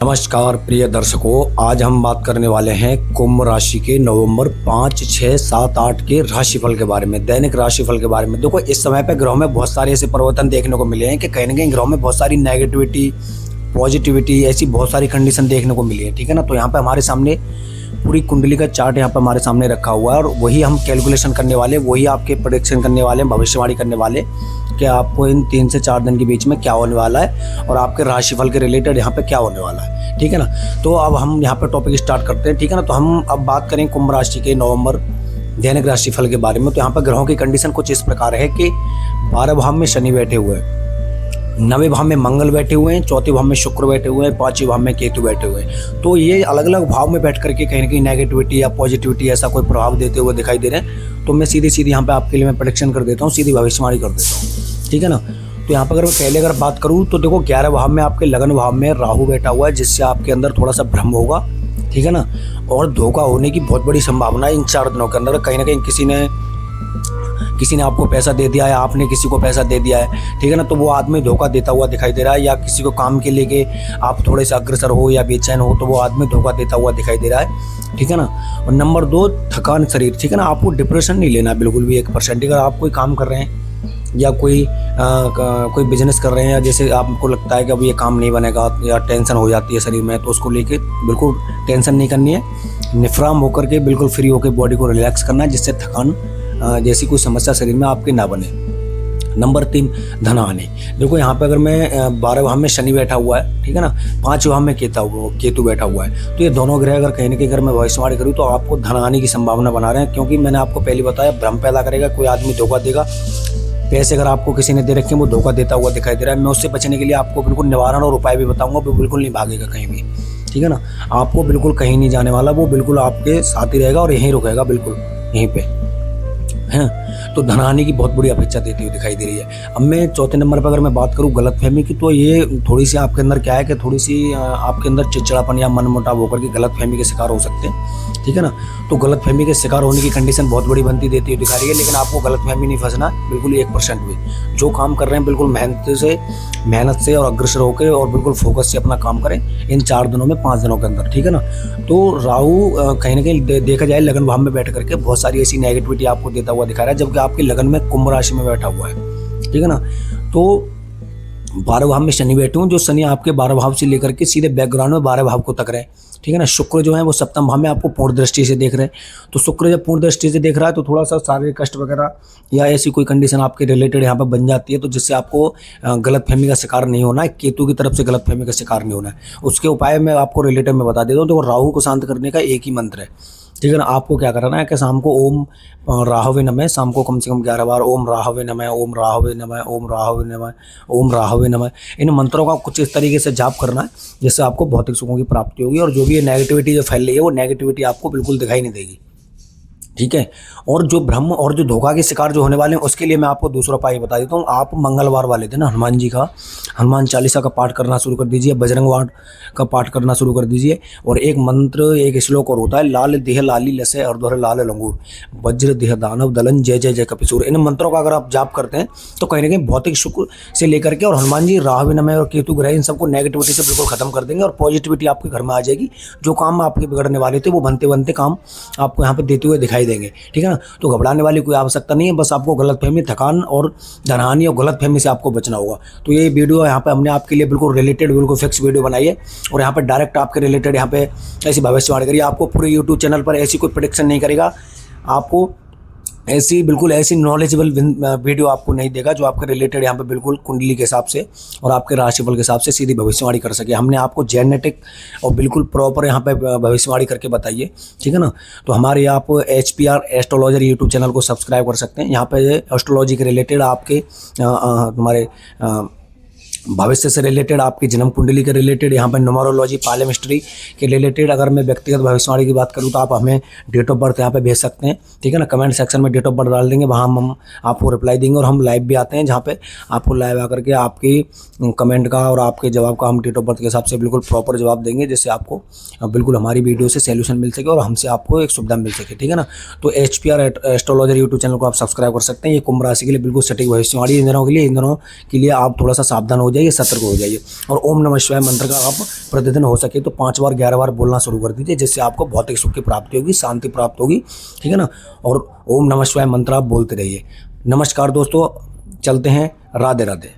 नमस्कार प्रिय दर्शकों, आज हम बात करने वाले हैं कुंभ राशि के नवंबर 5, 6, 7, 8 के राशिफल के बारे में, दैनिक राशिफल के बारे में। देखो, इस समय पे ग्रहों में बहुत सारे ऐसे परिवर्तन देखने को मिले हैं कि कहीं ना कहीं ग्रहों में बहुत सारी नेगेटिविटी, पॉजिटिविटी, ऐसी बहुत सारी कंडीशन देखने को मिली है। ठीक है ना। तो यहाँ पे हमारे सामने पूरी कुंडली का चार्ट यहाँ पे हमारे सामने रखा हुआ है और वही हम कैलकुलेशन करने वाले, वही आपके प्रेडिक्शन करने वाले, भविष्यवाणी करने वाले कि आपको इन 3 से 4 दिन के बीच में क्या होने वाला है और आपके राशिफल के रिलेटेड यहाँ पे क्या होने वाला है। ठीक है ना। तो अब हम यहाँ पे टॉपिक स्टार्ट करते हैं। ठीक है ना। तो हम अब बात करें कुंभ राशि के नवंबर दैनिक राशिफल के बारे में। तो यहाँ पर ग्रहों की कंडीशन कुछ इस प्रकार है कि 12 भाव में शनि बैठे हुए हैं, 9वें भाव में मंगल बैठे हुए हैं, 4वें भाव में शुक्र बैठे हुए हैं, 5वें भाव में केतु बैठे हुए हैं। तो ये अलग अलग भाव में बैठ करके कहीं ना कहीं नेगेटिविटी या पॉजिटिविटी ऐसा कोई प्रभाव देते हुए दिखाई दे रहे हैं। तो मैं सीधी यहाँ पे आपके लिए मैं प्रेडिक्शन कर देता हूँ, सीधी भविष्यवाणी कर देता हूँ। ठीक है ना। तो यहाँ पर अगर बात करूँ तो देखो, 11 भाव में आपके लगन भाव में राहु बैठा हुआ है, जिससे आपके अंदर थोड़ा सा भ्रम होगा। ठीक है ना। और धोखा होने की बहुत बड़ी संभावना है इन 4 दिनों के अंदर। कहीं ना कहीं किसी ने आपको पैसा दे दिया है, आपने किसी को पैसा दे दिया है। ठीक है ना। तो वो आदमी धोखा देता हुआ दिखाई दे रहा है, या किसी को काम के लिए आप थोड़े से अग्रसर हो या बेचैन हो तो वो आदमी धोखा देता हुआ दिखाई दे रहा है। ठीक है ना। और नंबर 2, थकान शरीर। ठीक है ना। आपको डिप्रेशन नहीं लेना बिल्कुल भी 1%। अगर आप कोई काम कर रहे हैं या कोई बिजनेस कर रहे हैं, या जैसे आपको लगता है कि अब ये काम नहीं बनेगा या टेंशन हो जाती है शरीर में, तो उसको लेके बिल्कुल टेंशन नहीं करनी है। निफ्राम होकर के बिल्कुल फ्री होकर बॉडी को रिलैक्स करना है, जिससे थकान जैसी कोई समस्या शरीर में आपके ना बने। नंबर 3, धन हानि। देखो, यहाँ पे अगर मैं 12 भाव में शनि बैठा हुआ है, ठीक है ना, 5वें भाव में केतु बैठा हुआ है, तो ये दोनों ग्रह अगर कहीं ना कहीं अगर मैं भविष्यवाणी करूँ तो आपको धन हानि की संभावना बना रहे हैं। क्योंकि मैंने आपको पहले बताया, भ्रम पैदा करेगा, कोई आदमी धोखा देगा। पैसे अगर आपको किसी ने दे रखे हैं, वो धोखा देता हुआ दिखाई दे रहा है। मैं उससे बचने के लिए आपको बिल्कुल निवारण और उपाय भी बताऊंगा। वो बिल्कुल नहीं भागेगा कहीं भी। ठीक है ना। आपको बिल्कुल कहीं नहीं जाने वाला, वो बिल्कुल आपके साथ ही रहेगा और यहीं रुकेगा, बिल्कुल यहीं पे है। तो धन हानि की बहुत बड़ी अपेक्षा देती हुई दिखाई दे रही है। अब मैं 4थे नंबर पर अगर मैं बात करूँ गलतफहमी की, तो ये थोड़ी सी आपके अंदर क्या है कि थोड़ी सी आपके अंदर चिड़चिड़ापन या मनमुटाव होकर के गलतफहमी के शिकार हो सकते हैं। ठीक है ना। तो गलतफहमी के शिकार होने की कंडीशन बहुत बड़ी बनती देती हुई दिखा रही है। लेकिन आपको गलतफहमी नहीं फंसना बिल्कुल 1% भी। जो काम कर रहे हैं बिल्कुल मेहनत से और अग्रसर होकर और बिल्कुल फोकस से अपना काम करें इन 4 दिनों में, 5 दिनों के अंदर। ठीक है ना। तो राहु कहीं ना कहीं देखा जाए लगन भाव में बैठ करके बहुत सारी ऐसी नेगेटिविटी आपको देता हुआ दिखा रहा है, जबकि आपके लगन में कुंभ राशि में बैठा हुआ है। ठीक है ना। तो 12 भाव में शनि बैठे हूँ, जो शनि आपके 12 भाव से लेकर के सीधे बैकग्राउंड में 12 भाव को तक रहे हैं। ठीक है ना। शुक्र जो है वो 7वें भाव में आपको पूर्ण दृष्टि से देख रहे हैं। तो शुक्र जब पूर्ण दृष्टि से देख रहा है तो थोड़ा सा शारीरिक कष्ट वगैरह या ऐसी कोई कंडीशन आपके रिलेटेड यहाँ पर बन जाती है, तो जिससे आपको गलतफहमी का शिकार नहीं होना है, केतु की तरफ से गलतफहमी का शिकार नहीं होना है। उसके उपाय मैं आपको रिलेटेड में बता देता हूँ। तो राहु को शांत करने का एक ही मंत्र है। ठीक है ना। आपको क्या करना है कि शाम को ओम राहवे नमः, शाम को कम से कम 11 बार ओम राहवे नमः, ओम राहवे नमः, ओम राहवे नमः, ओम राहवे नमः, इन मंत्रों का कुछ इस तरीके से जाप करना है, जिससे आपको भौतिक सुखों की प्राप्ति होगी और जो भी ये नेगेटिविटी जो फैल रही है वो नेगेटिविटी आपको बिल्कुल दिखाई नहीं देगी। ठीक है। और जो भ्रम और जो धोखा के शिकार जो होने वाले हैं, उसके लिए मैं आपको दूसरा उपाय बता देता हूँ। आप मंगलवार वाले दिन हनुमान जी का, हनुमान चालीसा का पाठ करना शुरू कर दीजिए, बजरंग बाण का पाठ करना शुरू कर दीजिए। और एक मंत्र, एक श्लोक और होता है, लाल देह लाली लसे अर्धोर लाल लंगूर, वज्र देह दानव दलन जय जय जय कपिसूर। इन मंत्रों का अगर आप जाप करते हैं तो कहीं ना कहीं भौतिक सुख से लेकर के, और हनुमान जी राहवे नमः और केतु ग्रह इन सबको नेगेटिविटी से बिल्कुल खत्म कर देंगे और पॉजिटिविटी आपके घर में आ जाएगी। जो काम आपके बिगड़ने वाले थे वो बनते बनते काम आपको यहाँ पे देते हुए दिखाई देंगे। ठीक है ना। तो घबराने वाली कोई आवश्यकता नहीं है। बस आपको गलतफहमी, थकान और धनहानि और गलतफहमी से आपको बचना होगा। तो ये वीडियो यहाँ पे हमने आपके लिए बिल्कुल रिलेटेड, बिल्कुल फिक्स वीडियो बनाई है और यहाँ पे डायरेक्ट आपके रिलेटेड यहाँ पे ऐसी भविष्यवाणी करिए। आपको पूरे यूट्यूब चैनल पर ऐसी कोई प्रेडिक्शन नहीं करेगा, आपको ऐसी नॉलेजेबल वीडियो आपको नहीं देगा जो आपके रिलेटेड यहाँ पे बिल्कुल कुंडली के हिसाब से और आपके राशिफल के हिसाब से सीधी भविष्यवाणी कर सके। हमने आपको जेनेटिक और बिल्कुल प्रॉपर यहाँ पे भविष्यवाणी करके बताइए। ठीक है ना। तो हमारे आप HPR एस्ट्रोलॉजर यूट्यूब चैनल को सब्सक्राइब कर सकते हैं। यहाँ पे एस्ट्रोलॉजी के रिलेटेड आपके हमारे भविष्य से रिलेटेड, आपकी जन्म कुंडली के रिलेटेड, यहाँ पर न्यूमरोलॉजी, पालेमिस्ट्री के रिलेटेड अगर मैं व्यक्तिगत भविष्यवाणी की बात करूँ तो आप हमें डेट ऑफ बर्थ यहाँ पे भेज सकते हैं। ठीक है ना। कमेंट सेक्शन में डेट ऑफ बर्थ डाल देंगे, वहाँ हम आपको रिप्लाई देंगे। और हम लाइव भी आते हैं, जहाँ पे आपको लाइव आकर के आपकी कमेंट का और आपके जवाब का हम डेट ऑफ बर्थ के हिसाब से बिल्कुल प्रॉपर जवाब देंगे, जिससे आपको बिल्कुल हमारी वीडियो से सॉल्यूशन मिल सके और हमसे आपको एक सुविधा मिल सके। ठीक है ना। तो HPR एस्ट्रोलॉजर यूट्यूब चैनल को आप सब्सक्राइब कर सकते हैं। ये कुंभ राशि के लिए बिल्कुल सटीक भविष्यवाणी इन दिनों के लिए आप थोड़ा सा सावधान हो हो जाइए, सतर्क हो जाइए। और ओम नमः शिवाय मंत्र का आप प्रतिदिन हो सके तो 5 बार 11 बार बोलना शुरू कर दीजिए, जिससे आपको भौतिक सुख की प्राप्ति होगी, शांति प्राप्त होगी, ठीक है ना। और ओम नमः शिवाय मंत्र आप बोलते रहिए। नमस्कार दोस्तों, चलते हैं, राधे राधे।